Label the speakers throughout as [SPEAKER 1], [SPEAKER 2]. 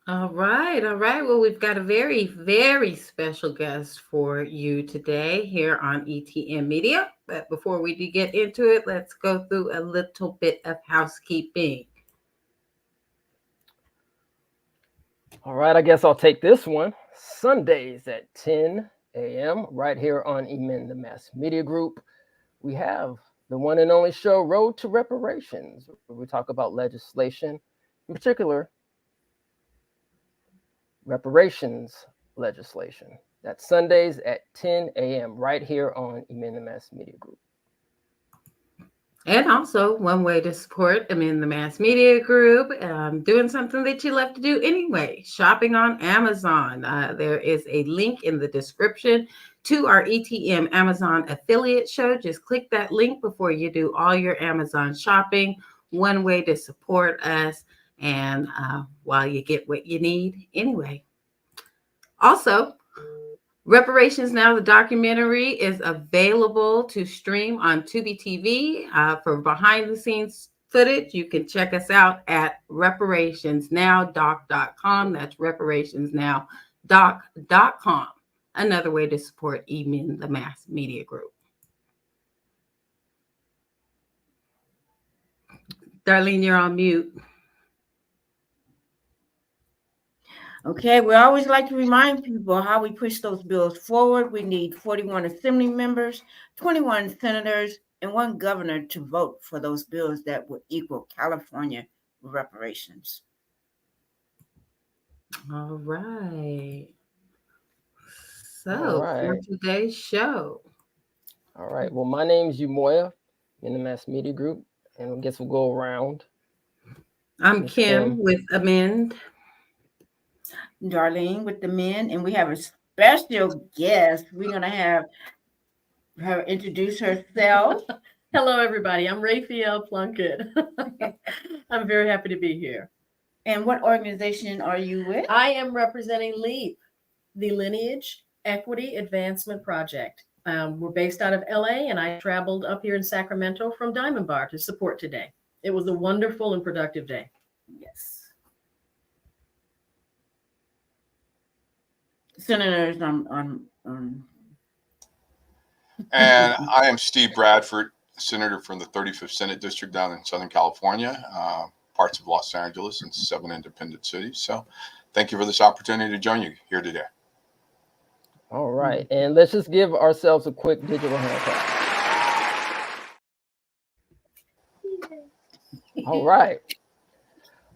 [SPEAKER 1] All right, all right. Well, we've got a very, very special guest for you today here on ETM Media. But before we do get into it, let's go through a little bit of housekeeping.
[SPEAKER 2] All right, I guess I'll take this one. Sundays at 10 a.m. right here on Emin the Mass Media Group. We have the one and only show, Road to Reparations, where we talk about legislation, in particular, reparations legislation. That's Sundays at 10 a.m. right here on Emin the Mass Media Group.
[SPEAKER 1] And also, one way to support them in the Mass Media Group, doing something that you love to do anyway, shopping on Amazon. There is a link in the description to our ETM Amazon affiliate show. Just click that link before you do all your Amazon shopping. One way to support us, and while you get what you need anyway. Also, Reparations Now, the documentary, is available to stream on Tubi TV. For behind the scenes footage, you can check us out at reparationsnowdoc.com. That's reparationsnowdoc.com. Another way to support EMIN, the Mass Media Group. Darlene, you're on mute.
[SPEAKER 3] Okay, we always like to remind people how we push those bills forward. We need 41 assembly members, 21 senators, and 1 governor to vote for those bills that would equal California reparations.
[SPEAKER 1] All right. So, for today's show.
[SPEAKER 2] All right. Well, my name is Umoya in the Mass Media Group, and I guess we'll go around.
[SPEAKER 1] I'm Kim with Amend.
[SPEAKER 3] Darlene with the men, and we have a special guest. We're going to have her introduce herself.
[SPEAKER 4] Hello, everybody. I'm Raphael Plunkett. I'm very happy to be here.
[SPEAKER 3] And what organization are you with?
[SPEAKER 4] I am representing LEAP, the Lineage Equity Advancement Project. We're based out of LA, and I traveled up here in Sacramento from Diamond Bar to support today. It was a wonderful and productive day.
[SPEAKER 3] Yes. Senators on.
[SPEAKER 5] And I am Steve Bradford, senator from the 35th Senate District down in Southern California, parts of Los Angeles and 7 independent cities. So thank you for this opportunity to join you here today.
[SPEAKER 2] All right. And let's just give ourselves a quick digital hand clap. All right.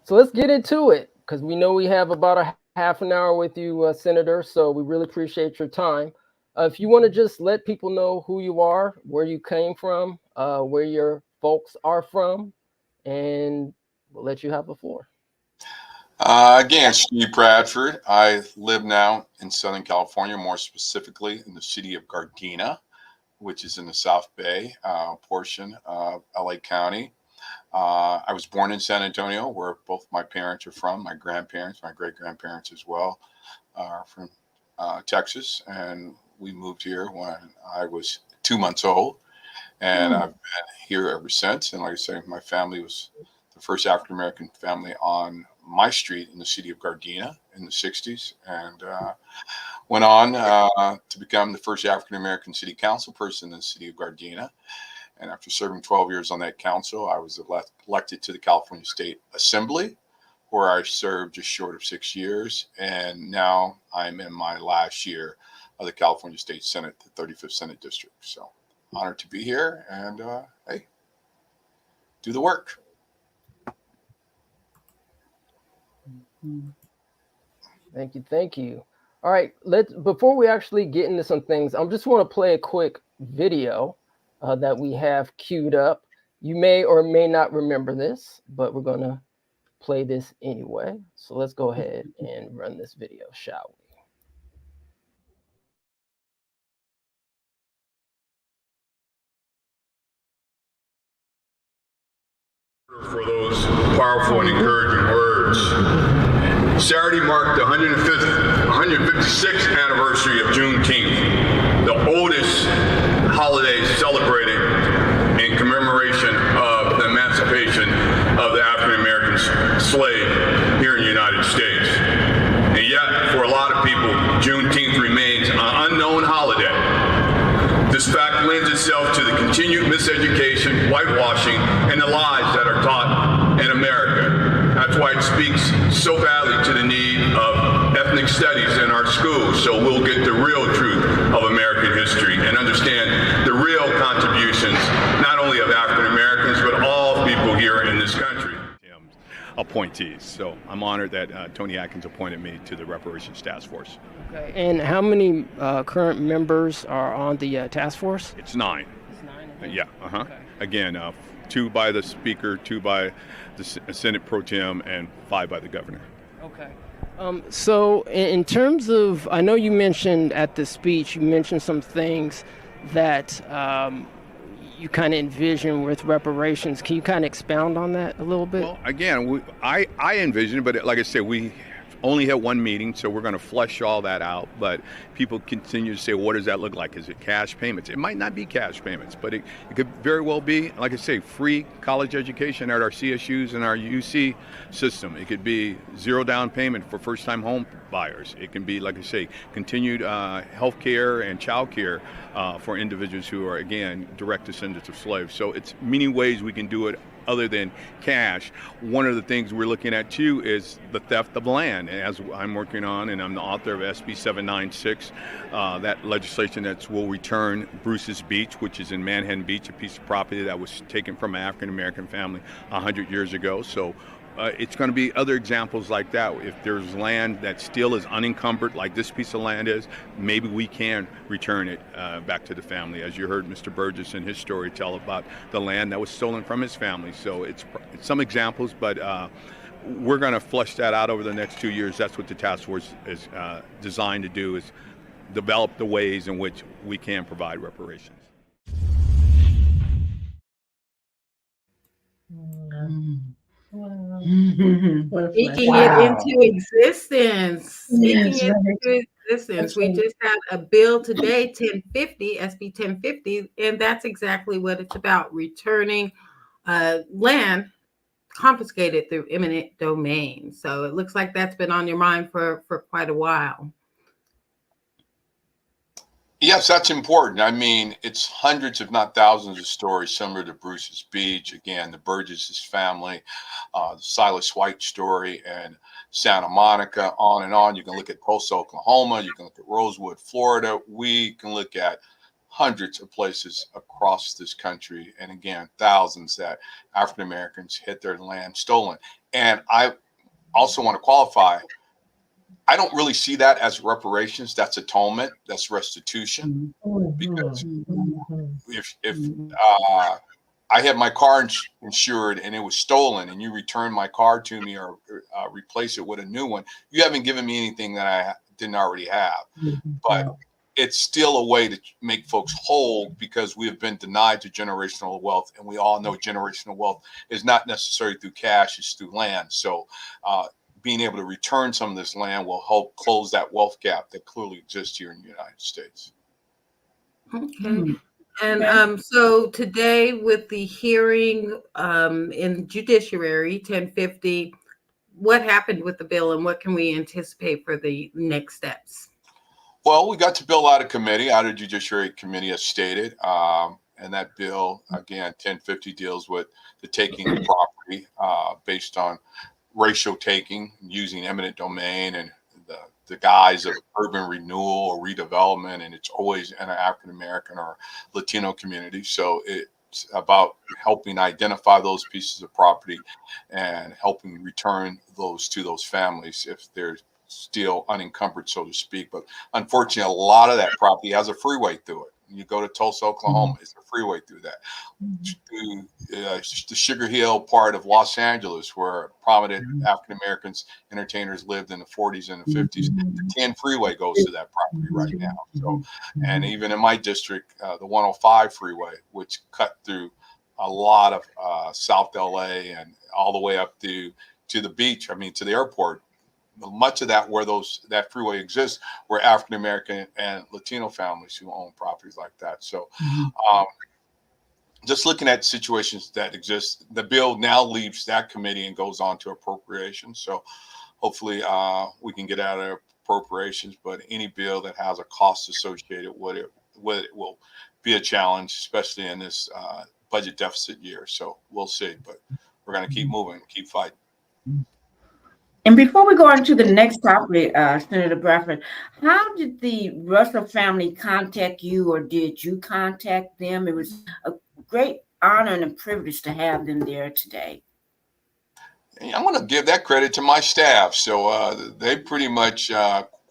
[SPEAKER 2] So let's get into it, because we know we have about a half an hour with you, Senator. So we really appreciate your time. If you want to just let people know who you are, where you came from, where your folks are from, and we'll let you have the floor.
[SPEAKER 5] Again, Steve Bradford. I live now in Southern California, more specifically in the city of Gardena, which is in the South Bay portion of LA County. I was born in San Antonio, where both my parents are from. My grandparents, my great-grandparents as well, are from Texas. And we moved here when I was 2 months old. And I've been here ever since. And like I say, my family was the first African-American family on my street in the city of Gardena in the 60s. And went on to become the first African-American city council person in the city of Gardena. And after serving 12 years on that council, I was elected to the California State Assembly, where I served just short of 6 years. And now I'm in my last year of the California State Senate, the 35th Senate District. So honored to be here and, hey, do the work.
[SPEAKER 2] Thank you. Thank you. All right. Before we actually get into some things, I just want to play a quick video that we have queued up. You may or may not remember this, but we're going to play this anyway. So let's go ahead and run this video, shall we?
[SPEAKER 6] For those powerful and encouraging words. Saturday marked the 156th anniversary of Juneteenth, the oldest holiday celebrated in commemoration of the emancipation of the African American slave here in the United States. This fact lends itself to the continued miseducation, whitewashing, and the lies that are taught in America. That's why it speaks so badly to the need of ethnic studies in our schools, so we'll get the real truth of American history and understand the real contributions, not only of African Americans, but all people here in this country.
[SPEAKER 7] Appointees. So I'm honored that Tony Atkins appointed me to the Reparations Task Force.
[SPEAKER 2] Okay. And how many current members are on the task force?
[SPEAKER 7] It's 9.
[SPEAKER 2] It's 9.
[SPEAKER 7] Yeah.
[SPEAKER 2] Okay.
[SPEAKER 7] Again, 2 by the Speaker, 2 by the Senate Pro Tem, and 5 by the Governor.
[SPEAKER 2] Okay. So in terms of, I know you mentioned at the speech, you mentioned some things that you kind of envision with reparations. Can you kind of expound on that a little bit?
[SPEAKER 7] Well, again, I envision it, but like I said, we only had one meeting, so we're going to flesh all that out. But people continue to say, what does that look like? Is it cash payments? It might not be cash payments, but it could very well be, like I say, free college education at our CSUs and our UC system. It could be 0 down payment for first-time home buyers. It can be, like I say, continued health care and child care for individuals who are, again, direct descendants of slaves. So it's many ways we can do it other than cash. One of the things we're looking at too is the theft of land, as I'm working on, and I'm the author of SB 796, that legislation that will return Bruce's Beach, which is in Manhattan Beach, a piece of property that was taken from an African American family 100 years ago. So it's going to be other examples like that. If there's land that still is unencumbered, like this piece of land is, maybe we can return it back to the family. As you heard Mr. Burgess in his story tell about the land that was stolen from his family. So it's some examples, but we're going to flesh that out over the next 2 years. That's what the task force is designed to do, is develop the ways in which we can provide reparations.
[SPEAKER 1] Speaking it into existence. Speaking it into existence. We just had a bill today, 1050, SB 1050, and that's exactly what it's about: returning land confiscated through eminent domain. So it looks like that's been on your mind for quite a while.
[SPEAKER 5] Yes, that's important. I mean, it's hundreds, if not thousands, of stories similar to Bruce's Beach. Again, the Burgess's family, the Silas White story, and Santa Monica, on and on. You can look at Tulsa, Oklahoma. You can look at Rosewood, Florida. We can look at hundreds of places across this country. And again, thousands that African Americans had their land stolen. And I also want to qualify, I don't really see that as reparations. That's atonement. That's restitution. Because if I had my car insured and it was stolen, and you return my car to me or replace it with a new one, you haven't given me anything that I didn't already have. But it's still a way to make folks whole, because we have been denied to generational wealth, and we all know generational wealth is not necessarily through cash; it's through land. So being able to return some of this land will help close that wealth gap that clearly exists here in the United States.
[SPEAKER 1] Okay. And so today, with the hearing in Judiciary 1050, what happened with the bill, and what can we anticipate for the next steps?
[SPEAKER 5] Well, we got to bill out of committee, out of Judiciary Committee, as stated. And that bill, again, 1050, deals with the taking of property based on racial taking, using eminent domain and the guise of urban renewal or redevelopment, and it's always in an African American or Latino community. So it's about helping identify those pieces of property and helping return those to those families if they're still unencumbered, so to speak. But unfortunately, a lot of that property has a freeway through it. You go to Tulsa, Oklahoma, it's a freeway through that. Through the Sugar Hill part of Los Angeles, where prominent African Americans entertainers lived in the 40s and the 50s, the 10 freeway goes to that property right now. So, and even in my district, the 105 freeway, which cut through a lot of South LA and all the way up to the beach, I mean, to the airport. Much of that, where that freeway exists, were African American and Latino families who own properties like that. So just looking at situations that exist, the bill now leaves that committee and goes on to appropriations. So hopefully we can get out of appropriations, but any bill that has a cost associated with it will be a challenge, especially in this budget deficit year. So we'll see, but we're going to keep moving, keep fighting.
[SPEAKER 3] And before we go on to the next topic, Senator Bradford, how did the Russell family contact you, or did you contact them? It was a great honor and a privilege to have them there today.
[SPEAKER 5] I'm going to give that credit to my staff. So they pretty much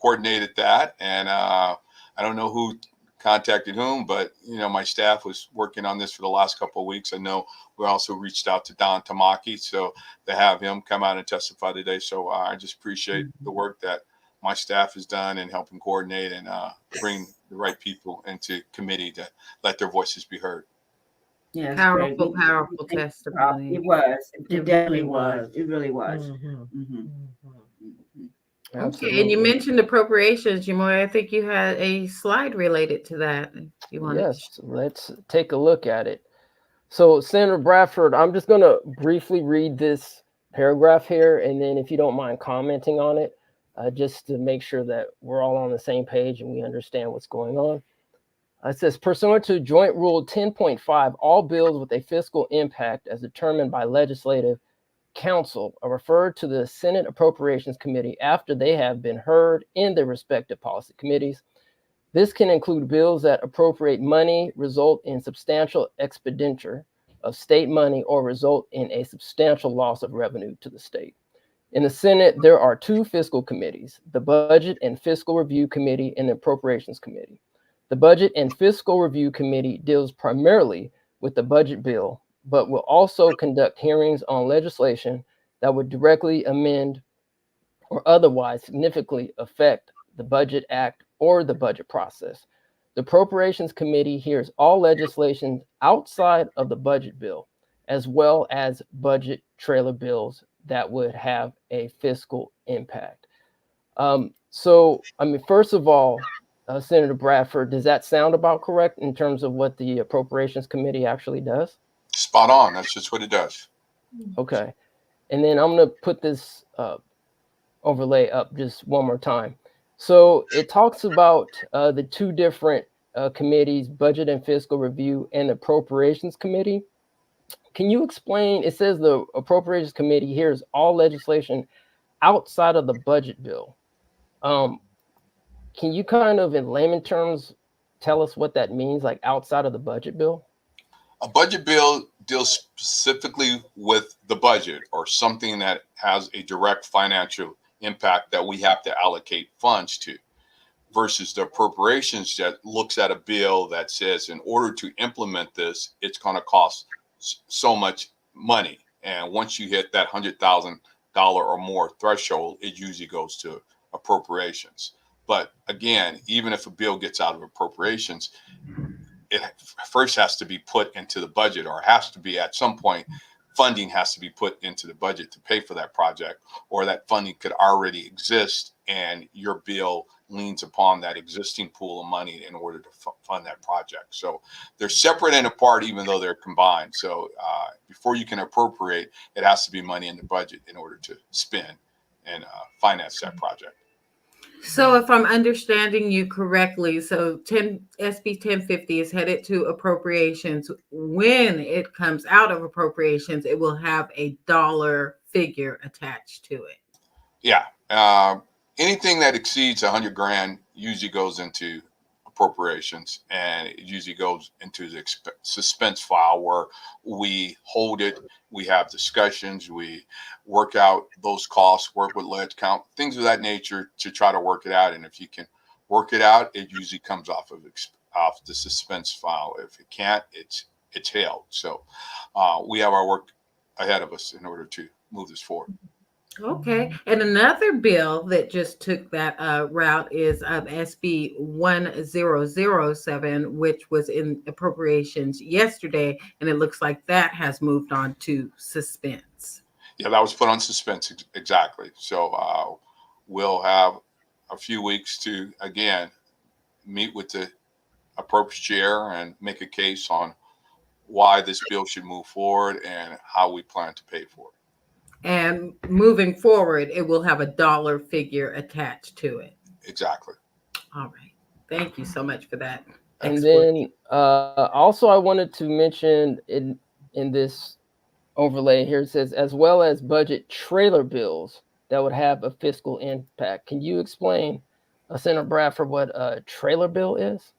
[SPEAKER 5] coordinated that, and I don't know who contacted whom, but my staff was working on this for the last couple of weeks. I know we also reached out to Don Tamaki, so to have him come out and testify today. So I just appreciate the work that my staff has done in helping coordinate and bring the right people into committee to let their voices be heard.
[SPEAKER 3] Yes,
[SPEAKER 1] Powerful testimony.
[SPEAKER 3] It was.
[SPEAKER 4] It
[SPEAKER 3] definitely
[SPEAKER 4] really was.
[SPEAKER 3] It really was.
[SPEAKER 1] Okay, and you mentioned appropriations, Jamoy. I think you had a slide related to that. If you want
[SPEAKER 2] Yes, let's take a look at it. So, Senator Bradford, I'm just going to briefly read this paragraph here, and then if you don't mind commenting on it, just to make sure that we're all on the same page and we understand what's going on. It says, pursuant to Joint Rule 10.5, all bills with a fiscal impact as determined by Legislative Council are referred to the Senate Appropriations Committee after they have been heard in their respective policy committees. This can include bills that appropriate money, result in substantial expenditure of state money, or result in a substantial loss of revenue to the state. In the Senate, there are two fiscal committees, the Budget and Fiscal Review Committee and the Appropriations Committee. The Budget and Fiscal Review Committee deals primarily with the budget bill, but will also conduct hearings on legislation that would directly amend or otherwise significantly affect the Budget Act or the budget process. The Appropriations Committee hears all legislation outside of the budget bill, as well as budget trailer bills that would have a fiscal impact. First of all, Senator Bradford, does that sound about correct in terms of what the Appropriations Committee actually does?
[SPEAKER 5] Spot on. That's just what it does.
[SPEAKER 2] Okay. And then I'm going to put this overlay up just one more time. So it talks about the two different committees, Budget and Fiscal Review and the Appropriations Committee. Can you explain? It says the Appropriations Committee hears all legislation outside of the budget bill. Can you kind of, in layman terms, tell us what that means, like outside of the budget bill?
[SPEAKER 5] A budget bill deals specifically with the budget or something that has a direct financial impact that we have to allocate funds to, versus the appropriations that looks at a bill that says in order to implement this, it's going to cost so much money. And once you hit that $100,000 or more threshold, it usually goes to appropriations. But again, even if a bill gets out of appropriations, it first has to be put into the budget, or has to be at some point, funding has to be put into the budget to pay for that project, or that funding could already exist and your bill leans upon that existing pool of money in order to fund that project. So they're separate and apart, even though they're combined. So before you can appropriate, it has to be money in the budget in order to spend and finance that project.
[SPEAKER 1] So if I'm understanding you correctly, so SB 1050 is headed to appropriations. When it comes out of appropriations, it will have a dollar figure attached to it.
[SPEAKER 5] Yeah. Anything that exceeds $100,000 usually goes into appropriations, and it usually goes into the suspense file where we hold it. We have discussions, we work out those costs, work with ledge count, things of that nature to try to work it out. And if you can work it out, it usually comes off the suspense file. If it can't, it's held. So we have our work ahead of us in order to move this forward.
[SPEAKER 1] Okay. And another bill that just took that route is SB 1007, which was in appropriations yesterday. And it looks like that has moved on to suspense.
[SPEAKER 5] Yeah, that was put on suspense. Exactly. So we'll have a few weeks to, again, meet with the appropriate chair and make a case on why this bill should move forward and how we plan to pay for it.
[SPEAKER 1] And moving forward, it will have a dollar figure attached to it.
[SPEAKER 5] Exactly.
[SPEAKER 1] All right. Thank you so much for that.
[SPEAKER 2] And then also I wanted to mention in this overlay here, it says, as well as budget trailer bills that would have a fiscal impact. Can you explain, Senator Bradford, what a trailer bill is?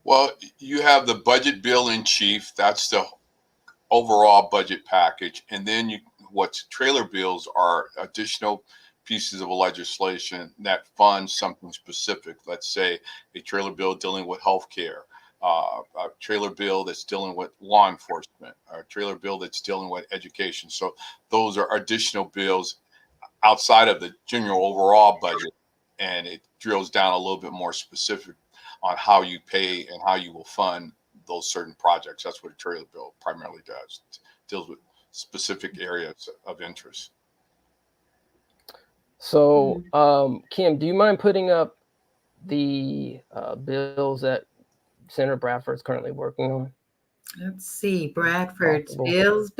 [SPEAKER 5] Well, you have the budget bill in chief. That's the overall budget package. And then what's trailer bills are additional pieces of legislation that fund something specific. Let's say a trailer bill dealing with healthcare, a trailer bill that's dealing with law enforcement, a trailer bill that's dealing with education. So those are additional bills outside of the general overall budget, and it drills down a little bit more specific on how you pay and how you will fund those certain projects. That's what a trailer bill primarily does. It deals with specific areas of interest.
[SPEAKER 2] So, Kim, do you mind putting up the bills that Senator Bradford is currently working on?
[SPEAKER 1] Let's see, Bradford's bills.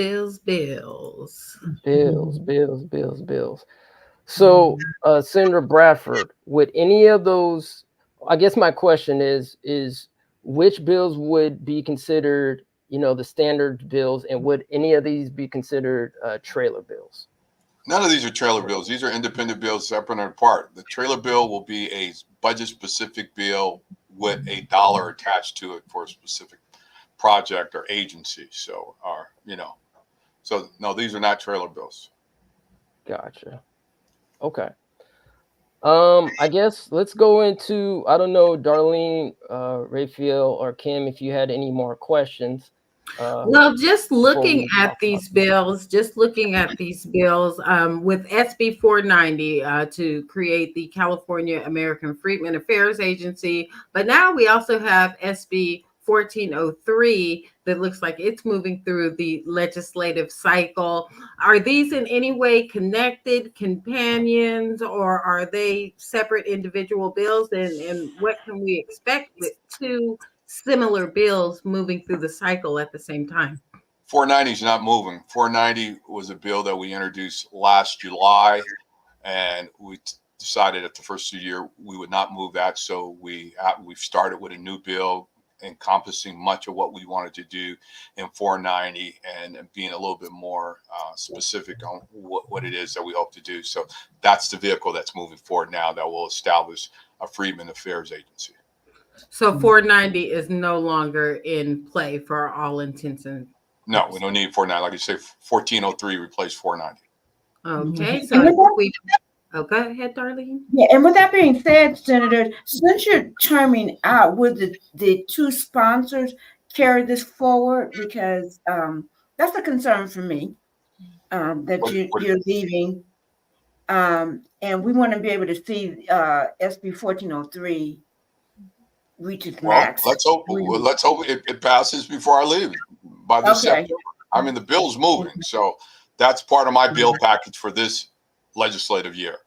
[SPEAKER 2] So, Senator Bradford, would any of those, I guess my question is which bills would be considered, the standard bills, and would any of these be considered trailer bills?
[SPEAKER 5] None of these are trailer bills. These are independent bills, separate and apart. The trailer bill will be a budget-specific bill with a dollar attached to it for a specific project or agency. So, so no, these are not trailer bills.
[SPEAKER 2] Gotcha. Okay. I guess let's go into, I don't know, Darlene, Raphael, or Kim, if you had any more questions.
[SPEAKER 1] Well, just looking at these bills, with SB 490 to create the California American Freedmen Affairs Agency, but now we also have SB 1403 that looks like it's moving through the legislative cycle. Are these in any way connected, companions, or are they separate individual bills? And what can we expect with two similar bills moving through the cycle at the same time?
[SPEAKER 5] 490 is not moving. 490 was a bill that we introduced last July, and we decided at the first of the year we would not move that. So we've started with a new bill encompassing much of what we wanted to do in 490 and being a little bit more specific on what it is that we hope to do. So that's the vehicle that's moving forward now that will establish a Freedmen Affairs Agency.
[SPEAKER 1] So 490 is no longer in play for all intents and
[SPEAKER 5] no, we don't need 490. Like you say, 1403 replaced 490.
[SPEAKER 1] Okay, so go ahead, Darlene.
[SPEAKER 3] Yeah, and with that being said, Senator, since you're terming out, would the two sponsors carry this forward? Because that's a concern for me, that you're leaving, and we want to be able to see SB 1403 reach its max.
[SPEAKER 5] Let's hope it passes before I leave by this September. I mean, the bill's moving, so that's part of my bill package for this legislative year.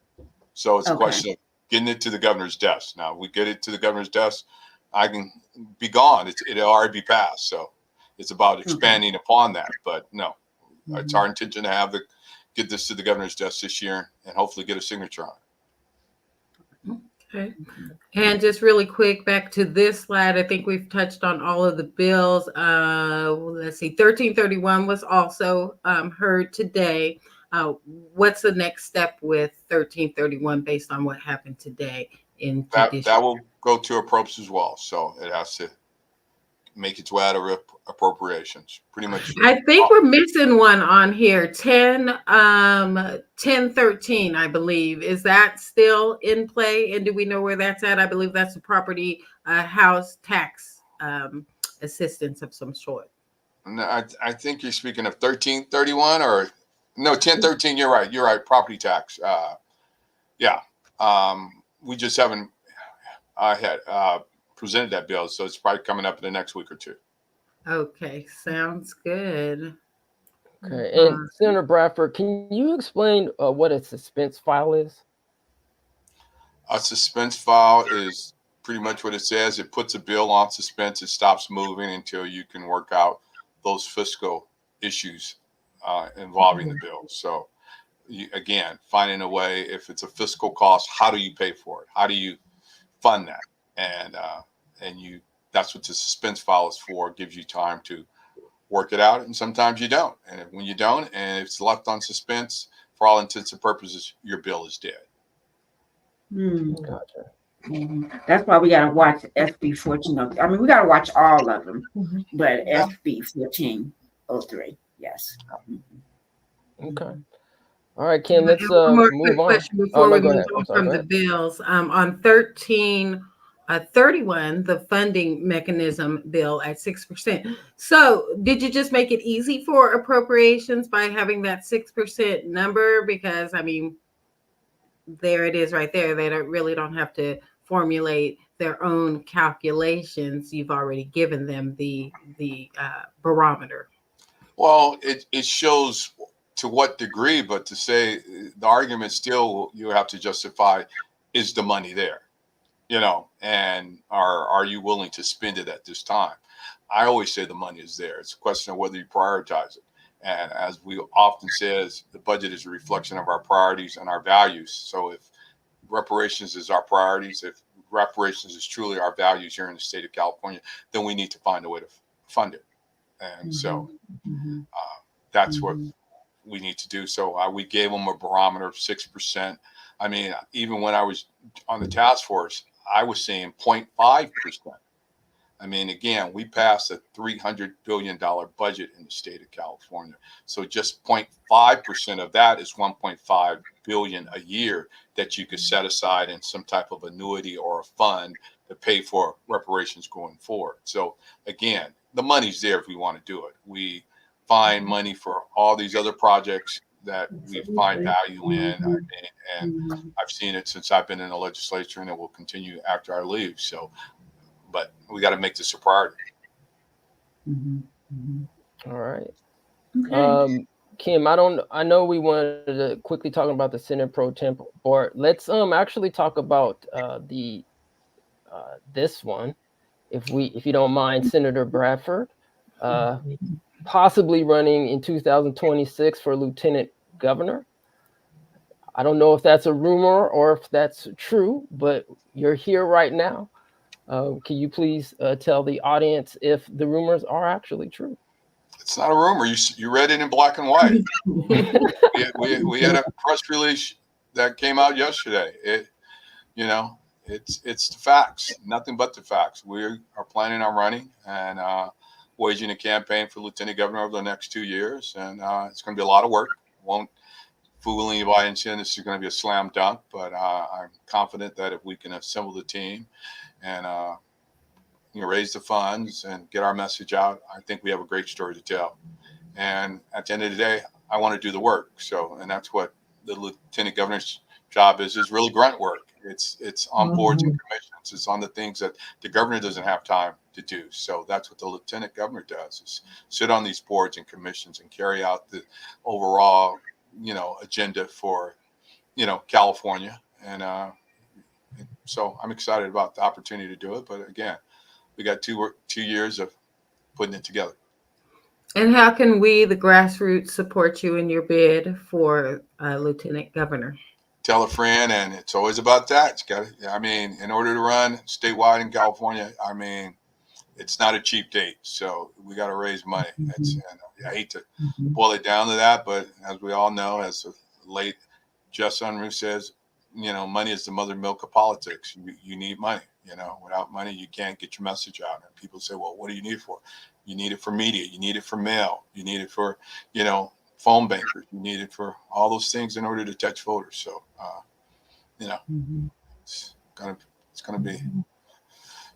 [SPEAKER 5] So it's a question of getting it to the governor's desk. Now, we get it to the governor's desk, I can be gone. It'll already be passed. So it's about expanding upon that. But no, it's our intention to get this to the governor's desk this year and hopefully get a signature on it.
[SPEAKER 1] Okay. And just really quick, back to this slide, I think we've touched on all of the bills. Let's see, 1331 was also heard today. What's the next step with 1331 based on what happened today in
[SPEAKER 5] that will go to appropriations as well. So it has to make its way out of appropriations. Pretty much.
[SPEAKER 1] I think we're missing one on here. 1013, I believe. Is that still in play? And do we know where that's at? I believe that's the property house tax assistance of some sort.
[SPEAKER 5] No, I think you're speaking of 1331 or no, 1013. You're right. You're right. Property tax. We just haven't presented that bill, so it's probably coming up in the next week or two.
[SPEAKER 1] Okay, sounds good.
[SPEAKER 2] Okay, and Senator Bradford, can you explain what a suspense file is?
[SPEAKER 5] A suspense file is pretty much what it says. It puts a bill on suspense. It stops moving until you can work out those fiscal issues involving the bill. So, again, finding a way, if it's a fiscal cost, how do you pay for it? How do you fund that? And you that's what the suspense file is for. It gives you time to work it out, and sometimes you don't. And when you don't, and it's left on suspense, for all intents and purposes, your bill is dead.
[SPEAKER 2] Gotcha.
[SPEAKER 3] That's why we gotta watch SB 1403. I mean, we gotta watch all of them, but
[SPEAKER 5] Yeah.
[SPEAKER 3] SB 1403, yes.
[SPEAKER 2] Okay. All right, Kim, let's
[SPEAKER 1] And one more
[SPEAKER 2] move
[SPEAKER 1] quick
[SPEAKER 2] on.
[SPEAKER 1] question
[SPEAKER 2] Oh,
[SPEAKER 1] before
[SPEAKER 2] no,
[SPEAKER 1] we
[SPEAKER 2] go
[SPEAKER 1] move
[SPEAKER 2] ahead. I'm
[SPEAKER 1] on
[SPEAKER 2] sorry,
[SPEAKER 1] from
[SPEAKER 2] go
[SPEAKER 1] the
[SPEAKER 2] ahead.
[SPEAKER 1] bills. On 1331, the funding mechanism bill at 6%. So did you just make it easy for appropriations by having that 6% number? Because I mean, there it is right there. They don't have to formulate their own calculations. You've already given them the barometer.
[SPEAKER 5] Well, it shows to what degree, but to say the argument still, you have to justify, is the money there? And are you willing to spend it at this time? I always say the money is there. It's a question of whether you prioritize it. And as we often says, the budget is a reflection of our priorities and our values. So if reparations is our priorities, if reparations is truly our values here in the state of California, then we need to find a way to fund it. And so that's what we need to do. So we gave them a barometer of 6%. I mean, even when I was on the task force, I was saying 0.5%. I mean, again, we passed a $300 billion budget in the state of California. So just 0.5% of that is 1.5 billion a year that you could set aside in some type of annuity or a fund to pay for reparations going forward. So again, the money's there if we want to do it. We find money for all these other projects that we find value in. And I've seen it since I've been in the legislature, and it will continue after I leave. So, but we got to make this a priority.
[SPEAKER 2] All right.
[SPEAKER 3] Okay.
[SPEAKER 2] Kim, I know we wanted to quickly talk about the Senate Pro Temp Board. Let's actually talk about this one, if you don't mind, Senator Bradford, possibly running in 2026 for lieutenant governor. I don't know if that's a rumor or if that's true, but you're here right now. Can you please tell the audience if the rumors are actually true?
[SPEAKER 5] It's not a rumor. You read it in black and white. we had a press release that came out yesterday. It's the facts, nothing but the facts. We are planning on running and waging a campaign for lieutenant governor over the next 2 years, and it's going to be a lot of work. Won't fool anybody and saying this is going to be a slam dunk, but I'm confident that if we can assemble the team and raise the funds and get our message out, I think we have a great story to tell. And at the end of the day, I want to do the work. So, and that's what the lieutenant governor's job is really grunt work. It's on boards and commissions. It's on the things that the governor doesn't have time to do. So that's what the lieutenant governor does, is sit on these boards and commissions and carry out the overall, agenda for, California. And so I'm excited about the opportunity to do it. But again, we got 2 years of putting it together.
[SPEAKER 1] And how can we, the grassroots, support you in your bid for lieutenant governor?
[SPEAKER 5] Tell a friend, and it's always about that. In order to run statewide in California, it's not a cheap date. So we got to raise money. I hate to boil it down to that, but as we all know, as the late Jess Unruh says, money is the mother milk of politics. You need money. Without money, you can't get your message out. And people say, well, what do you need it for? You need it for media. You need it for mail. You need it for, phone bankers. You need it for all those things in order to touch voters. So, it's gonna be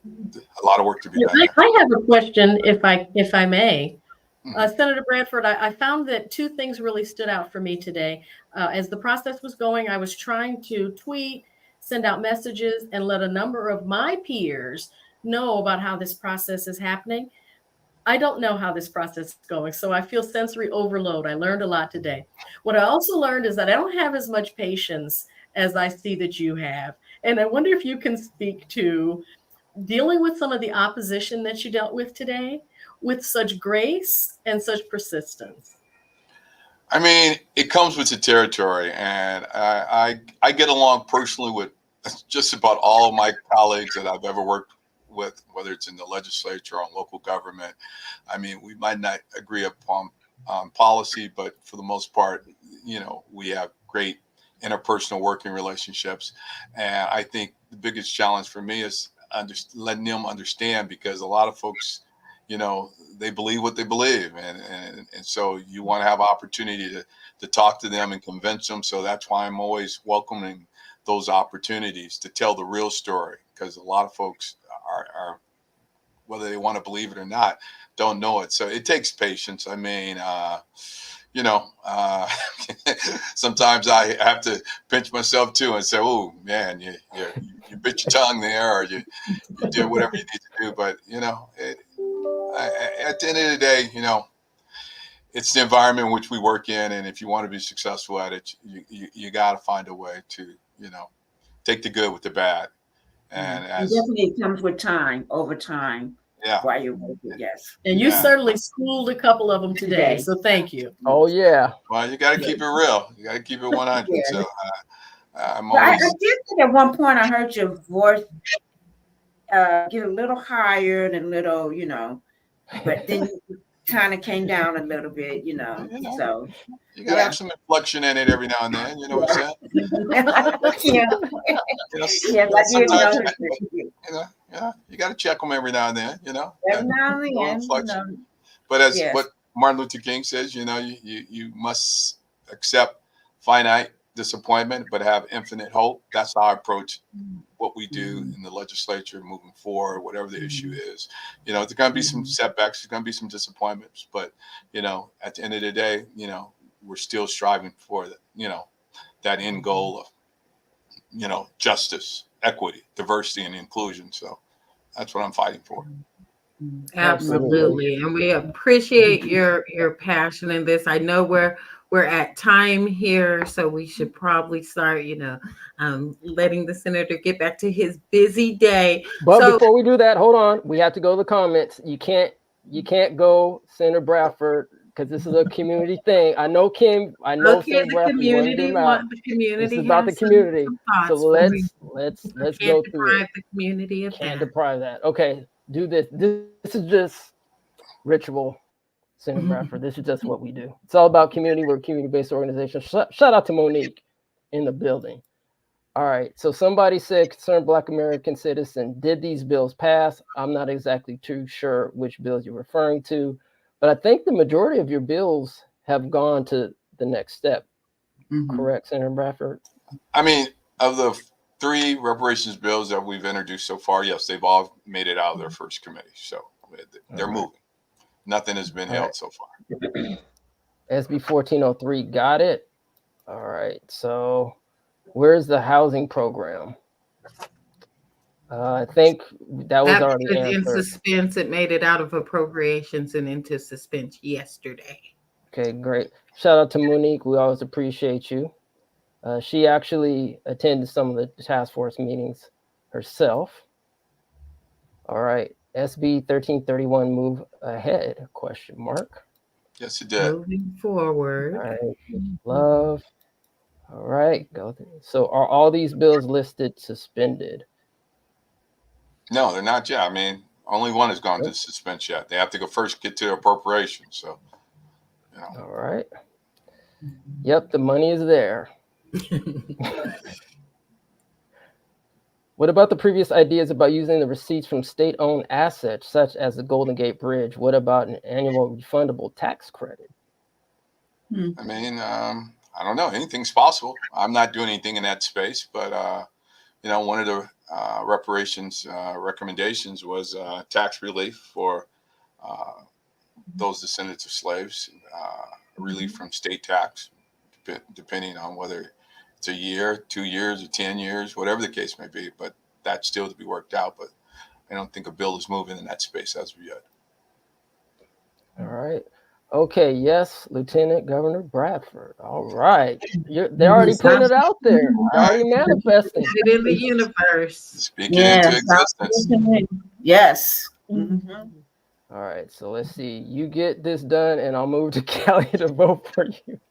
[SPEAKER 5] a lot of work to be done.
[SPEAKER 4] I have a question, if I may. Senator Bradford, I found that 2 things really stood out for me today. As the process was going, I was trying to tweet, send out messages, and let a number of my peers know about how this process is happening. I don't know how this process is going, so I feel sensory overload. I learned a lot today. What I also learned is that I don't have as much patience as I see that you have. And I wonder if you can speak to dealing with some of the opposition that you dealt with today with such grace and such persistence.
[SPEAKER 5] It comes with the territory, and I get along personally with just about all of my colleagues that I've ever worked with, whether it's in the legislature or local government. I mean, we might not agree upon policy, but for the most part, we have great interpersonal working relationships. And I think the biggest challenge for me is letting them understand, because a lot of folks, they believe what they believe. And so you want to have opportunity to talk to them and convince them. So that's why I'm always welcoming those opportunities to tell the real story, because a lot of folks are, whether they want to believe it or not, don't know it. So it takes patience. I mean, sometimes I have to pinch myself too and say, "Oh man, you bit your tongue there, or you did whatever you need to do." But at the end of the day, it's the environment in which we work in, and if you want to be successful at it, you got to find a way to take the good with the bad. And
[SPEAKER 3] definitely comes with time, over time.
[SPEAKER 5] Yeah.
[SPEAKER 3] While you're working, yes.
[SPEAKER 4] And you certainly schooled a couple of them today, so thank you.
[SPEAKER 2] Oh yeah.
[SPEAKER 5] Well, you got to keep it real. You got to keep it 100.
[SPEAKER 3] Yeah.
[SPEAKER 5] So I'm
[SPEAKER 3] I
[SPEAKER 5] always.
[SPEAKER 3] did think at one point I heard your voice get a little higher and a little, but then you kind of came down a little bit, So
[SPEAKER 5] you got to have some inflection in it every now and then. You know what I'm saying?
[SPEAKER 3] Yeah.
[SPEAKER 5] Sometimes you got to check them every now and then.
[SPEAKER 3] Every now and then.
[SPEAKER 5] But as what Martin Luther King says, you must accept finite disappointment, but have infinite hope. That's how I approach what we do in the legislature moving forward, whatever the issue is. There's going to be some setbacks, there's going to be some disappointments, but at the end of the day, we're still striving for that end goal of justice, equity, diversity, and inclusion. So that's what I'm fighting for.
[SPEAKER 1] Absolutely. And we appreciate your passion in this. I know we're at time here, so we should probably start, letting the senator get back to his busy day.
[SPEAKER 2] But before we do that, hold on. We have to go to the comments. You can't go Senator Bradford, because this is a community thing. I know Kim. I know Senator Bradford.
[SPEAKER 1] The community.
[SPEAKER 2] This is about the community. So let's go through it.
[SPEAKER 1] The community of
[SPEAKER 2] Can't deprive that. Okay, do this. This is just ritual. Senator Bradford, this is just what we do. It's all about community. We're a community-based organization. Shout out to Monique in the building. All right. So somebody said, concerned Black American citizen, did these bills pass? I'm not exactly too sure which bills you're referring to, but I think the majority of your bills have gone to the next step. Correct, Senator Bradford?
[SPEAKER 5] I mean, of the 3 reparations bills that we've introduced so far, yes, they've all made it out of their first committee. So they're moving. Nothing has been held so far.
[SPEAKER 2] SB 1403, got it. All right. So where's the housing program? I think that was already answered.
[SPEAKER 1] In suspense. It made it out of appropriations and into suspense yesterday.
[SPEAKER 2] Okay, great. Shout out to Monique. We always appreciate you. She actually attended some of the task force meetings herself. All right. SB 1331, move ahead, question mark.
[SPEAKER 5] Yes, it did.
[SPEAKER 1] Moving forward.
[SPEAKER 2] All right. Love. All right. Go. So are all these bills listed suspended?
[SPEAKER 5] No, they're not yet. I mean, only one has gone to suspense yet. They have to go first, get to appropriations. So,
[SPEAKER 2] All right. Yep, the money is there. What about the previous ideas about using the receipts from state-owned assets, such as the Golden Gate Bridge? What about an annual refundable tax credit?
[SPEAKER 5] I mean, I don't know. Anything's possible. I'm not doing anything in that space, but one of the reparations recommendations was tax relief for those descendants of slaves, relief from state tax, depending on whether it's a year, 2 years, or 10 years, whatever the case may be. But that's still to be worked out. But I don't think a bill is moving in that space as of yet.
[SPEAKER 2] All right. Okay. Yes, Lieutenant Governor Bradford. All right. They're already putting it out there. They're already manifesting.
[SPEAKER 1] It in the universe.
[SPEAKER 5] Speaking into existence.
[SPEAKER 3] Yes.
[SPEAKER 2] All right. So let's see. You get this done, and I'll move to Cali to vote for you.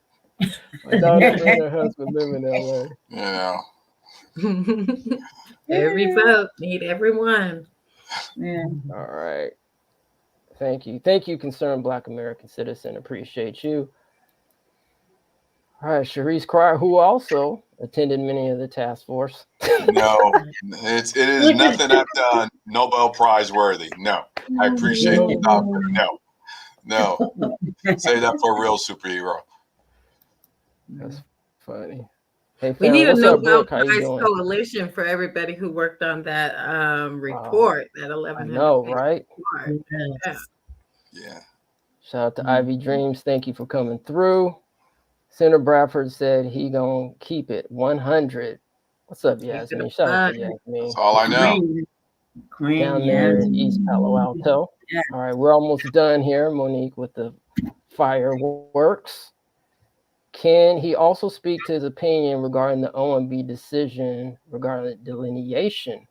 [SPEAKER 2] My daughter and her husband live in LA.
[SPEAKER 1] Every vote, need everyone.
[SPEAKER 3] Yeah.
[SPEAKER 2] All right. Thank you. Thank you, concerned Black American citizen. Appreciate you. All right, Sharice Cryer, who also attended many of the task force.
[SPEAKER 5] No, it is nothing I've done Nobel Prize worthy. No, I appreciate the thought, but no. Say that for a real superhero.
[SPEAKER 2] That's funny. Hey,
[SPEAKER 1] We
[SPEAKER 2] family,
[SPEAKER 1] need a
[SPEAKER 2] what's up,
[SPEAKER 1] Nobel
[SPEAKER 2] Brooke? How you
[SPEAKER 1] Prize
[SPEAKER 2] doing?
[SPEAKER 1] coalition for everybody who worked on that report, that
[SPEAKER 2] I
[SPEAKER 1] 1,100
[SPEAKER 2] know,
[SPEAKER 1] page
[SPEAKER 2] right?
[SPEAKER 1] report. Yeah.
[SPEAKER 5] Yeah.
[SPEAKER 2] Shout out to Ivy Dreams. Thank you for coming through. Senator Bradford said he gonna keep it 100. What's up, Yasmin? Shout out to Yasmin.
[SPEAKER 5] That's all I know.
[SPEAKER 3] Queen,
[SPEAKER 2] Down there in East Palo Alto.
[SPEAKER 3] Yeah.
[SPEAKER 2] All right, we're almost done here, Monique, with the fireworks. Can he also speak to his opinion regarding the OMB decision regarding delineation?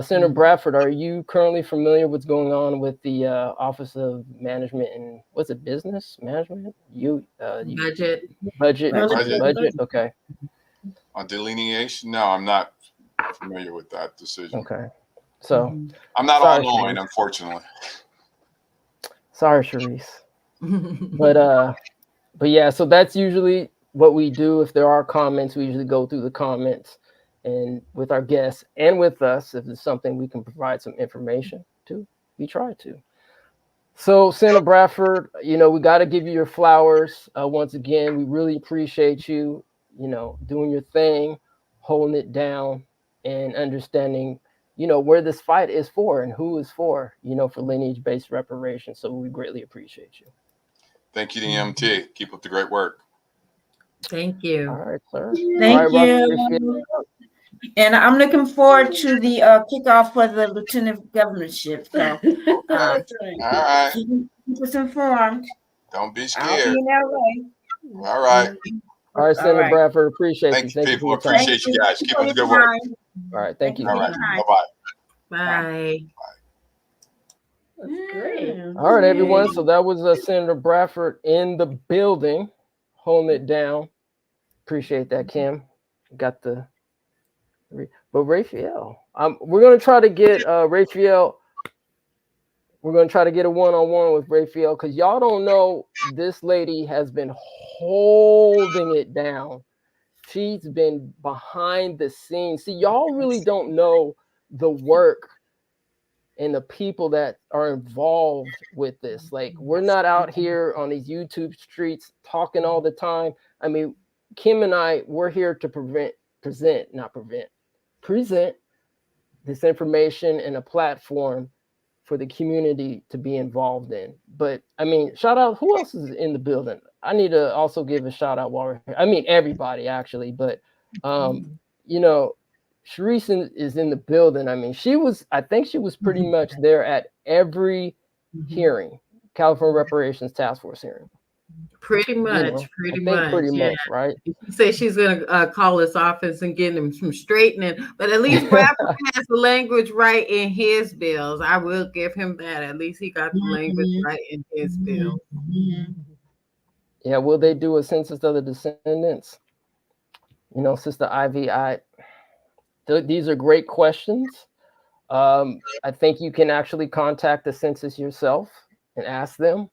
[SPEAKER 2] Senator Bradford, are you currently familiar with what's going on with the Office of Management and what's it, Business Management?
[SPEAKER 1] Budget.
[SPEAKER 2] Budget. Okay.
[SPEAKER 5] On delineation, no, I'm not familiar with that decision.
[SPEAKER 2] Okay. So
[SPEAKER 5] I'm not
[SPEAKER 2] sorry,
[SPEAKER 5] all knowing,
[SPEAKER 2] Sharice.
[SPEAKER 5] unfortunately.
[SPEAKER 2] Sorry, Sharice. But yeah, so that's usually what we do. If there are comments, we usually go through the comments and with our guests and with us, if it's something we can provide some information to, we try to. So Senator Bradford, we got to give you your flowers. Once again, we really appreciate you, doing your thing, holding it down and understanding, where this fight is for and who is for lineage-based reparations. So we greatly appreciate you.
[SPEAKER 5] Thank you to EMT. Keep up the great work.
[SPEAKER 1] Thank you.
[SPEAKER 2] All right, sir.
[SPEAKER 3] Thank
[SPEAKER 2] All right,
[SPEAKER 3] you. And I'm looking forward to the kickoff for the lieutenant governorship. So
[SPEAKER 4] That's
[SPEAKER 5] All right.
[SPEAKER 3] keep us informed.
[SPEAKER 5] Don't be
[SPEAKER 3] I'll
[SPEAKER 5] scared.
[SPEAKER 3] be in LA.
[SPEAKER 5] All right.
[SPEAKER 2] All right, Senator
[SPEAKER 3] right.
[SPEAKER 2] Bradford, appreciate
[SPEAKER 5] Thank
[SPEAKER 2] you.
[SPEAKER 5] you,
[SPEAKER 2] Thank you
[SPEAKER 5] people.
[SPEAKER 2] for your time.
[SPEAKER 5] Appreciate you guys. Keep up the good work.
[SPEAKER 2] All right, thank you.
[SPEAKER 5] All right.
[SPEAKER 3] Time.
[SPEAKER 5] Bye-bye.
[SPEAKER 1] Bye.
[SPEAKER 4] That's great.
[SPEAKER 2] All right, everyone. So that was Senator Bradford in the building, holding it down. Appreciate that, Kim. Got the. But Raphael, we're gonna try to get Raphael. We're gonna try to get a one-on-one with Raphael because y'all don't know this lady has been holding it down. She's been behind the scenes. See, y'all really don't know the work and the people that are involved with this. Like, we're not out here on these YouTube streets talking all the time. I mean, Kim and I, we're here to present this information and a platform for the community to be involved in. But I mean, shout out, who else is in the building? I need to also give a shout out while we're here. I mean, everybody actually, but Sharice is in the building. I mean, I think she was pretty much there at every hearing, California Reparations Task Force hearing.
[SPEAKER 1] Pretty much,
[SPEAKER 2] Pretty much, right?
[SPEAKER 1] You say she's going to call his office and get him some straightening, but at least Bradford has the language right in his bills. I will give him that. At least he got the language right in his bill.
[SPEAKER 2] Yeah, will they do a census of the descendants? Sister Ivy, these are great questions. I think you can actually contact the census yourself and ask them.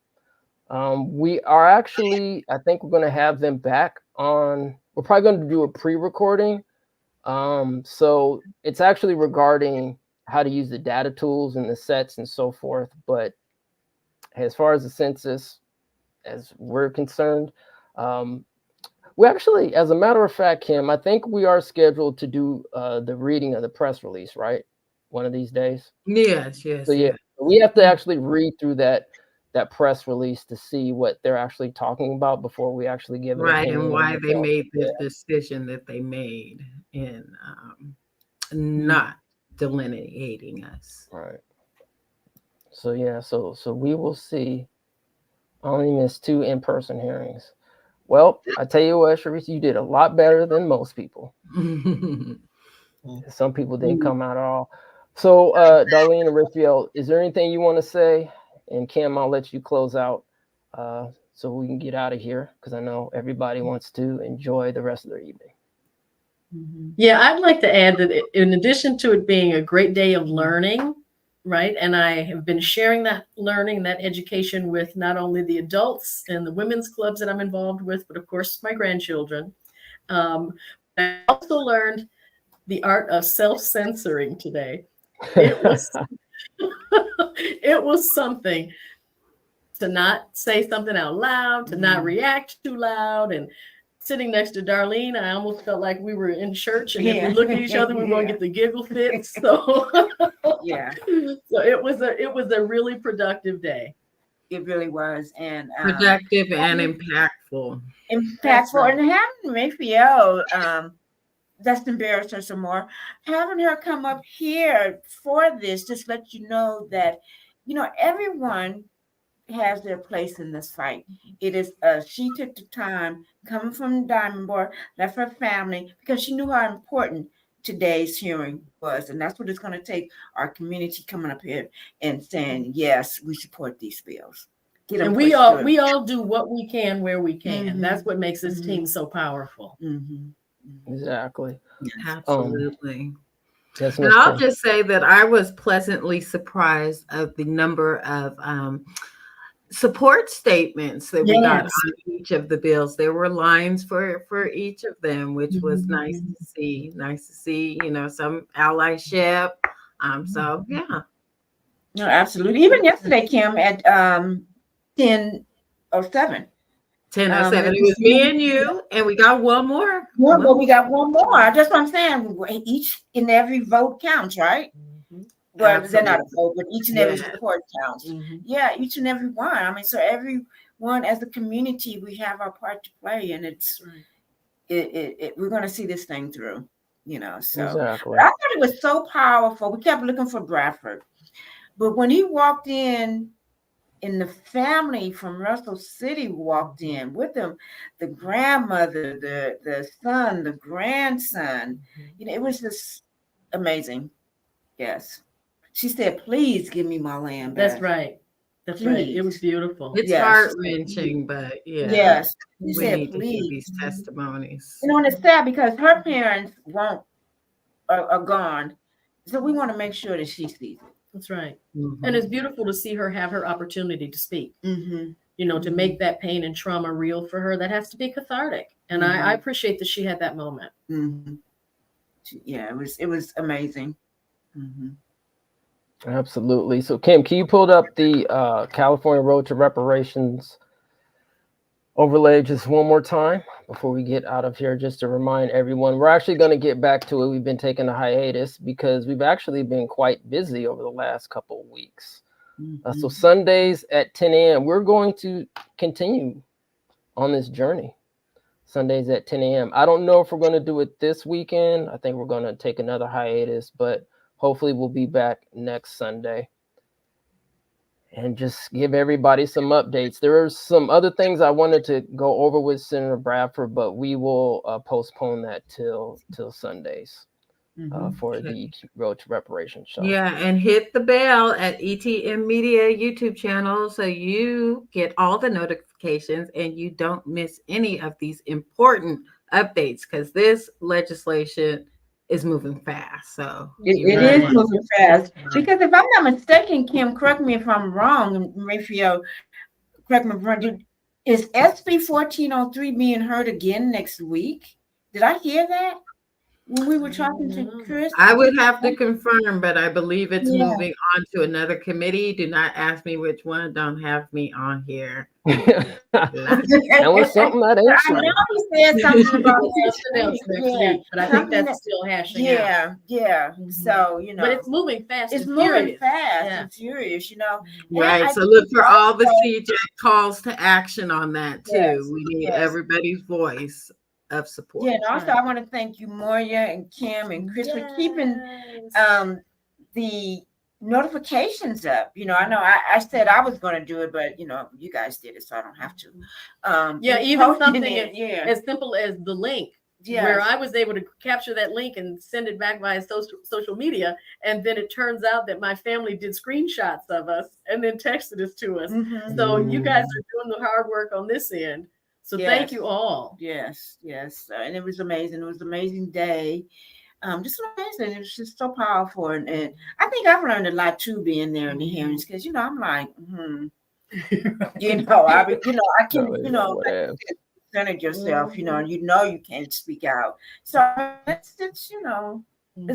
[SPEAKER 2] We are actually, I think we're going to have them back on, we're probably going to do a pre-recording. So it's actually regarding how to use the data tools and the sets and so forth. But as far as the census, as we're concerned, we actually, as a matter of fact, Kim, I think we are scheduled to do the reading of the press release, right? One of these days.
[SPEAKER 1] Yes.
[SPEAKER 2] So yeah, we have to actually read through that press release to see what they're actually talking about before we actually give an opinion.
[SPEAKER 1] And why they made this decision that they made in not delineating us.
[SPEAKER 2] Right. So yeah, so we will see. I only missed 2 in-person hearings. Well, I tell you what, Sharice, you did a lot better than most people. Some people didn't come out at all. So, Darlene and Raphael, is there anything you want to say? And Kim, I'll let you close out so we can get out of here because I know everybody wants to enjoy the rest of their evening.
[SPEAKER 4] Yeah, I'd like to add that in addition to it being a great day of learning, right? And I have been sharing that learning, that education with not only the adults and the women's clubs that I'm involved with, but of course my grandchildren. I also learned the art of self-censoring today. It was it was something to not say something out loud, to not react too loud. And sitting next to Darlene, I almost felt like we were in church, and if we look at each other, we were going to get the giggle fits. So
[SPEAKER 3] Yeah,
[SPEAKER 4] so it was a really productive day.
[SPEAKER 3] it really was. And
[SPEAKER 1] Productive and impactful.
[SPEAKER 3] impactful.
[SPEAKER 4] right.
[SPEAKER 3] And having Raphael, that's embarrassed her some more. Having her come up here for this, just let you know that, everyone has their place in this fight. It is she took the time coming from Diamond Bar, left her family because she knew how important today's hearing was, and that's what it's going to take. Our community coming up here and saying, yes, we support these bills.
[SPEAKER 4] And we all do what we can where we can.
[SPEAKER 3] Mhm.
[SPEAKER 4] That's what makes this
[SPEAKER 3] Mhm.
[SPEAKER 4] team so powerful.
[SPEAKER 2] Exactly.
[SPEAKER 1] Absolutely.
[SPEAKER 2] Yes,
[SPEAKER 1] And
[SPEAKER 2] Ms.
[SPEAKER 1] I'll
[SPEAKER 2] Kim.
[SPEAKER 1] just say that I was pleasantly surprised of the number of support statements that we got
[SPEAKER 3] Yes.
[SPEAKER 1] on each of the bills. There were lines for each of them, which was nice
[SPEAKER 3] Mhm.
[SPEAKER 1] to see. Nice to see, some allyship. So yeah.
[SPEAKER 3] No, absolutely. Even yesterday, Kim, at 10:07.
[SPEAKER 1] 10:07. It was me and you, and we got one more.
[SPEAKER 3] Yeah, but we got one more. That's what I'm saying. Each and every vote counts, right? Well, they're not a vote, but each and every
[SPEAKER 1] Yeah.
[SPEAKER 3] support counts. Yeah, each and every one. I mean, so everyone as a community, we have our part to play, and it's we're going to see this thing through. So
[SPEAKER 2] Exactly.
[SPEAKER 3] I thought it was so powerful. We kept looking for Bradford, but when he walked in. And the family from Russell City walked in with him, the grandmother, the son, the grandson. It was just amazing. Yes. She said, please give me my land back.
[SPEAKER 4] That's right. That's right. It was beautiful.
[SPEAKER 1] It's
[SPEAKER 3] Yes.
[SPEAKER 1] heart-wrenching, but yeah.
[SPEAKER 3] Yes. She
[SPEAKER 1] We
[SPEAKER 3] said,
[SPEAKER 1] need to hear
[SPEAKER 3] please.
[SPEAKER 1] these testimonies.
[SPEAKER 3] And it's sad because her parents are gone. So we want to make sure that she sees it.
[SPEAKER 4] That's right.
[SPEAKER 1] Mhm.
[SPEAKER 4] And it's beautiful to see her have her opportunity to speak.
[SPEAKER 3] Mm-hmm.
[SPEAKER 4] To make that pain and trauma real for her, that has to be cathartic. And I appreciate that she had that moment.
[SPEAKER 3] Mm-hmm. Yeah, it was amazing. Mm-hmm.
[SPEAKER 2] Absolutely. So, Kim, can you pull up the California Road to Reparations overlay just one more time before we get out of here? Just to remind everyone, we're actually going to get back to it. We've been taking a hiatus because we've actually been quite busy over the last couple of weeks. So Sundays at 10 a.m., we're going to continue on this journey. Sundays at 10 a.m. I don't know if we're going to do it this weekend. I think we're going to take another hiatus, but hopefully we'll be back next Sunday and just give everybody some updates. There are some other things I wanted to go over with Senator Bradford, but we will postpone that till Sundays for the Road to Reparations show.
[SPEAKER 1] Yeah, and hit the bell at ETM Media YouTube channel so you get all the notifications and you don't miss any of these important updates because this legislation is moving fast. So
[SPEAKER 3] it is moving fast. Because if I'm not mistaken, Kim, correct me if I'm wrong, Raphael, correct me if I'm wrong, is SB 1403 being heard again next week? Did I hear that? When we were talking to Chris?
[SPEAKER 1] I would have to confirm, but I believe it's moving on to another committee. Do not ask me which one. Don't have me on here.
[SPEAKER 2] That was something that ain't
[SPEAKER 3] I know he said something about
[SPEAKER 4] next week, but I think that's still hashing out.
[SPEAKER 3] Yeah. So,
[SPEAKER 4] But it's moving fast.
[SPEAKER 3] It's
[SPEAKER 4] and
[SPEAKER 3] moving
[SPEAKER 4] furious.
[SPEAKER 3] fast
[SPEAKER 4] Yeah.
[SPEAKER 3] and furious,
[SPEAKER 1] Right. So look for all the CJ calls to action on that too.
[SPEAKER 3] Yes,
[SPEAKER 1] We need
[SPEAKER 3] yes.
[SPEAKER 1] everybody's voice of support.
[SPEAKER 3] Yeah, and also I want to thank you, Moria and Kim and Chris, for keeping the notifications up. I know I said I was going to do it, but you guys did it, so I don't have to.
[SPEAKER 4] Even something
[SPEAKER 3] it,
[SPEAKER 4] as simple as the link, where I was able to capture that link and send it back via social media, and then it turns out that my family did screenshots of us and then texted us to us. So you guys are doing the hard work on this end. So thank you all.
[SPEAKER 3] Yes. And it was amazing. It was an amazing day. just amazing. It's just so powerful, and I think I've learned a lot too being there in the hearings because I'm like, I can, like, centered yourself, and you can't speak out. So it's it's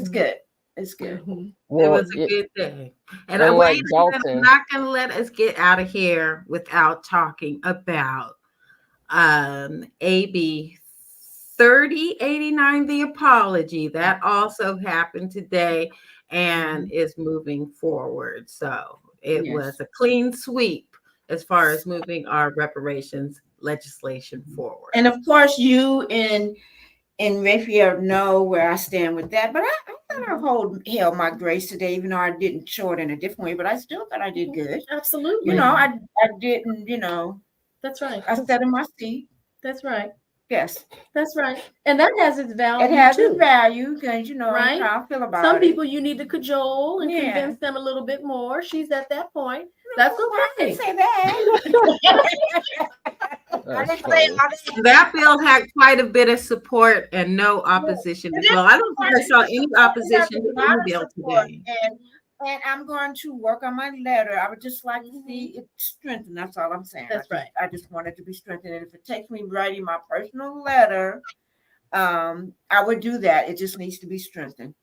[SPEAKER 3] good. It's good.
[SPEAKER 1] It
[SPEAKER 2] Well,
[SPEAKER 1] was a good day. And
[SPEAKER 2] and like
[SPEAKER 1] wait, I'm
[SPEAKER 2] Dalton,
[SPEAKER 1] not going to let us get out of here without talking about AB 3089, the apology. That also happened today and is moving forward. So it was a clean sweep as far as moving our reparations legislation forward.
[SPEAKER 3] And of course, you and Raphael know where I stand with that. But I thought I held my grace today, even though I didn't show it in a different way. But I still thought I did good.
[SPEAKER 4] Absolutely.
[SPEAKER 3] I didn't.
[SPEAKER 4] That's right.
[SPEAKER 3] I sat in my seat.
[SPEAKER 4] That's right.
[SPEAKER 3] Yes,
[SPEAKER 4] that's right. And that has its value.
[SPEAKER 3] It has
[SPEAKER 4] too.
[SPEAKER 3] its value because
[SPEAKER 4] Right?
[SPEAKER 3] how I feel about
[SPEAKER 4] Some
[SPEAKER 3] it.
[SPEAKER 4] people you need to cajole and convince them a little bit more. She's at that point. That's okay.
[SPEAKER 3] I didn't say that. I didn't say
[SPEAKER 1] that bill had quite a bit of support and no opposition as well. I don't think I saw any opposition to any bill today.
[SPEAKER 3] And I'm going to work on my letter. I would just like to see it strengthened. That's all I'm saying.
[SPEAKER 4] That's right.
[SPEAKER 3] I just want it to be strengthened. And if it takes me writing my personal letter, I would do that. It just needs to be strengthened.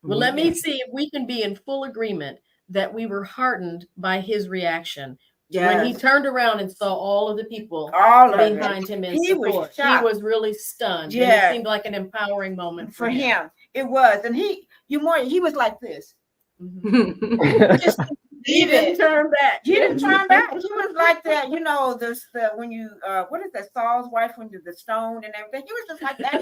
[SPEAKER 4] Well, let me see if we can be in full agreement that we were heartened by his reaction. Yes. When he turned around and saw all of the people behind him in support. He was really stunned. Yeah. And it seemed like an empowering moment for him.
[SPEAKER 3] It was. And he was like this. He didn't turn back. He didn't turn back. He was like that, when you what is that Saul's wife when the stone and everything. He was just like that.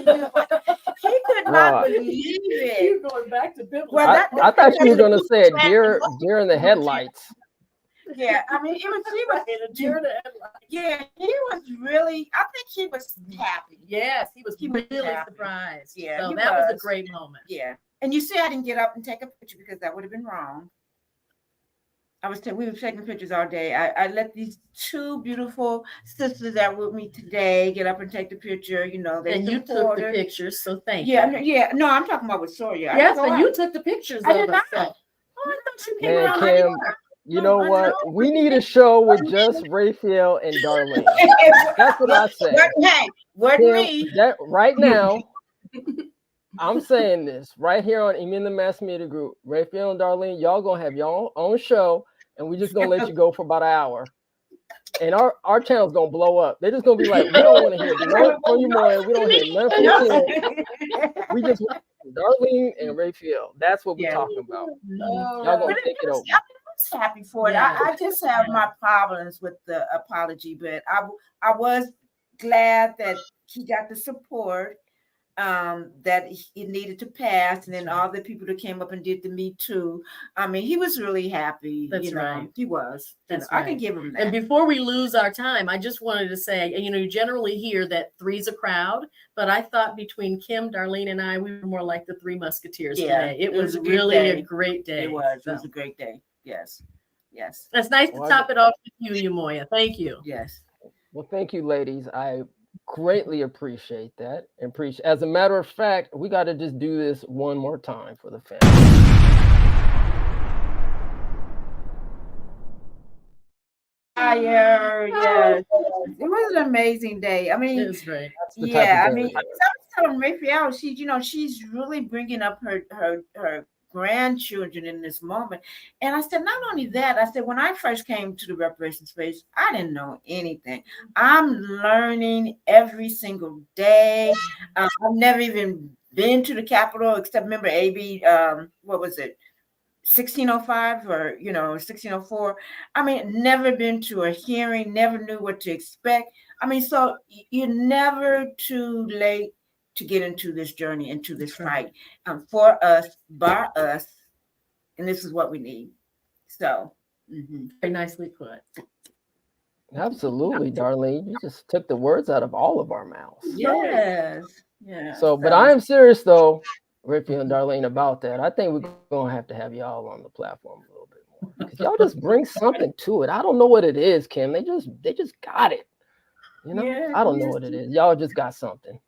[SPEAKER 3] He could not believe it.
[SPEAKER 4] He was going back to biblical.
[SPEAKER 2] Well, I thought you were gonna say it deer in the headlights.
[SPEAKER 3] Yeah, I mean, he was in a deer in the headlights. Yeah, he was really. I think he was happy.
[SPEAKER 4] Yes, he was really surprised. Yeah, so that was a great moment.
[SPEAKER 3] Yeah. And you see, I didn't get up and take a picture because that would have been wrong. We were taking pictures all day. I let these two beautiful sisters that were with me today get up and take the picture.
[SPEAKER 4] And you took the pictures, so thank you.
[SPEAKER 3] Yeah. No, I'm talking about with Sawyer.
[SPEAKER 4] Yes, but you took the pictures.
[SPEAKER 3] I did not.
[SPEAKER 4] Oh, I thought you came around.
[SPEAKER 2] Kim, you know what? We need a show with just Raphael and Darlene. That's what I say.
[SPEAKER 3] Me.
[SPEAKER 2] Right now. I'm saying this right here on in the Mass Media Group. Raphael and Darlene, y'all gonna have your own show, and we're just gonna let you go for about an hour. And our channel's gonna blow up. They're just gonna be like, we don't want to hear nothing from you, Moya. We don't hear nothing from you. We just want Darlene and Raphael. That's what we're talking about. Y'all gonna take it over.
[SPEAKER 3] I was happy for it. I just have my problems with the apology, but I was glad that he got the support. That it needed to pass, and then all the people that came up and did the Me Too. I mean, he was really happy.
[SPEAKER 4] That's right.
[SPEAKER 3] He was.
[SPEAKER 4] That's
[SPEAKER 3] right. I can give him that.
[SPEAKER 4] And before we lose our time, I just wanted to say, you generally hear that three's a crowd, but I thought between Kim, Darlene, and I, we were more like the Three Musketeers today. It was really a great day.
[SPEAKER 3] It was. It was a great day. Yes.
[SPEAKER 4] It's nice to top it off with you, Moya. Thank you.
[SPEAKER 3] Yes.
[SPEAKER 2] Well, thank you, ladies. I greatly appreciate that. As a matter of fact, we got to just do this one more time for the family.
[SPEAKER 3] Yes. It was an amazing day. I mean,
[SPEAKER 4] it was great.
[SPEAKER 3] I mean, I was telling Raphael, she's really bringing up her grandchildren in this moment. And I said, not only that, I said, when I first came to the reparations space, I didn't know anything. I'm learning every single day. I've never even been to the Capitol except remember AB, what was it? 1605 or 1604. I mean, never been to a hearing, never knew what to expect. I mean, so you're never too late to get into this journey, into this fight, for us, by us, and this is what we need. So,
[SPEAKER 4] very nicely put.
[SPEAKER 2] Absolutely, Darlene. You just took the words out of all of our mouths.
[SPEAKER 3] Yes. Yeah.
[SPEAKER 2] So, but I am serious though, Raphael and Darlene, about that. I think we're gonna have to have y'all on the platform a little bit more because y'all just bring something to it. I don't know what it is, Kim. They just got it. I don't know what it is. Y'all just got something.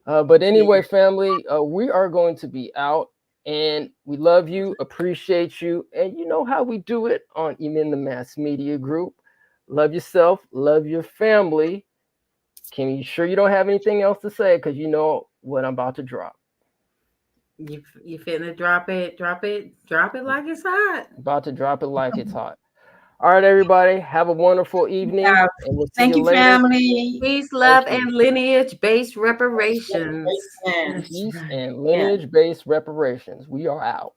[SPEAKER 2] But anyway, family, we are going to be out, and we love you, appreciate you, and you know how we do it on Even the Mass Media Group. Love yourself, love your family. Can you sure you don't have anything else to say? Because you know what I'm about to drop.
[SPEAKER 1] You finna drop it like it's hot.
[SPEAKER 2] About to drop it like it's hot. All right, everybody, have a wonderful evening, and we'll see
[SPEAKER 3] Thank
[SPEAKER 2] you
[SPEAKER 3] you,
[SPEAKER 2] later.
[SPEAKER 3] family.
[SPEAKER 1] Peace, love,
[SPEAKER 2] Thank you.
[SPEAKER 1] and lineage-based reparations.
[SPEAKER 3] Yes.
[SPEAKER 2] Peace and lineage-based reparations. We are out.